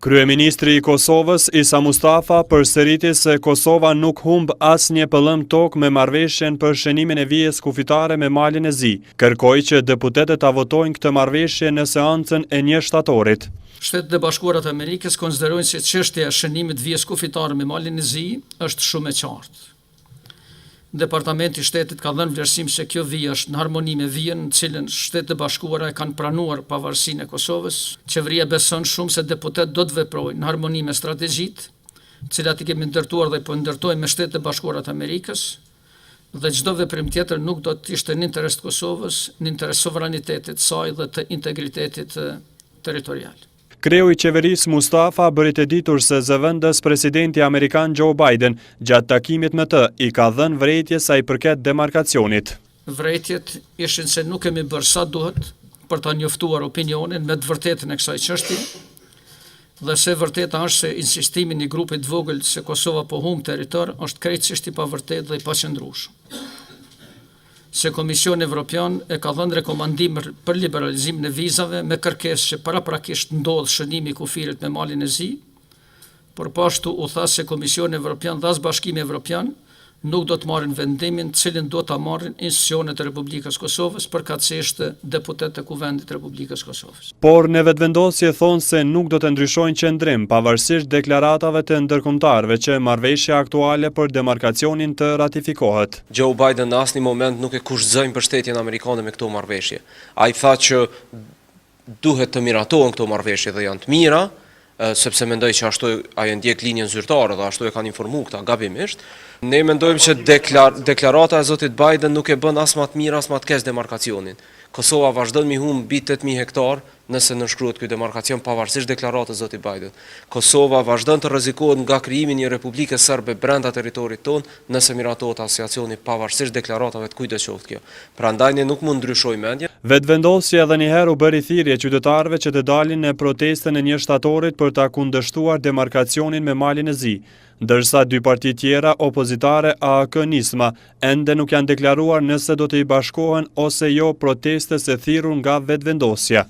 Kryeministri i Kosovës, Isa Mustafa, përsëriti se Kosova nuk humb asnjë pëllëm tokë me marrëveshjen për shënimin e vijës kufitare me Malin e Zi. Kërkoi që deputetët ta votojnë këtë marrëveshje në seancën e 1 shtatorit. Shtetet e Bashkuara të Amerikës konsiderojnë se çështja e shënimit vijës kufitare me Malin e Zi është shumë e qartë. Departamenti i Shtetit ka dhënë vlerësim se kjo vijë është në harmoni me vijën në cilën Shtetet e Bashkuara e kanë pranuar pavarësinë e Kosovës. Qeveria beson shumë se deputet do të veprojnë në harmoni me strategjitë, të cilat i kemi ndërtuar dhe po ndërtojmë me Shtetet e Bashkuara të Amerikës, dhe çdo veprim tjetër nuk do të ishte në interes të Kosovës, në interes sovranitetit të saj dhe të integritetit territorial. Kreu i qeverisë Mustafa bëri të ditur se zëvendës presidenti Amerikan Joe Biden gjatë takimit me të i ka dhënë vrejtje sa i përket demarkacionit. Vrejtjet ishin se nuk kemi bërë sa duhet për ta njoftuar opinionin me të vërtetën e kësaj çështje, dhe se vërteta është se insistimi i grupit vogël se Kosova po humb territor është krejtësisht i pavërtetë dhe i paqëndrueshëm. Se Komisioni Evropian e ka dhënë rekomandim për liberalizimin e vizave me kërkesë që paraprakisht ndodh shënimi i kufirit me Malin e Zi, por pashtu u tha se Komisioni Evropian dhe as Bashkimi Evropian nuk do të marrin vendimin të cilin do ta marrin institucionet e Republikës Kosovës, përkatësisht deputetët e Kuvendit të Republikës Kosovës. Por në vetëvendosje thonë se nuk do të ndryshojnë qendrim pavarësisht deklaratave të ndërkombëtarëve që marrëveshja aktuale për demarkacionin të ratifikohet. Joe Biden në asnjë moment nuk e kushtzoi mbështetjen amerikane me këto marrëveshje. Ai tha që duhet të miratohen këto marrëveshje dhe janë të mira, sepse mendoj që ashtu ai ndjek linjën zyrtare dhe ashtu e kanë informuar këta gabimisht. Ne mendojmë që deklarata e zotit Biden nuk e bën as më të mirë as më të keq demarkacionin. Kosova vazhdon mi humb mbi 8000 hektar nëse nënshkruhet ky demarkacion pavarësisht deklaratës zotit Biden. Kosova vazhdon të rrezikohet nga krijimi i një Republike Serbe brenda territorit ton nëse miratohet asociacioni pavarësisht deklaratave të kujdes qoftë kjo. Prandaj ne nuk mund ndryshojmë mendjen. Vetëvendosja edhe një herë u bëri thirrje qytetarëve që të dalin në protestën e 1 shtatorit për ta kundërshtuar demarkacionin me Malin e Zi, ndërsa dy parti tjera opozitare AAK-Nisma ende nuk janë deklaruar nëse do të i bashkohen ose jo protestes e thirrur nga vetëvendosja.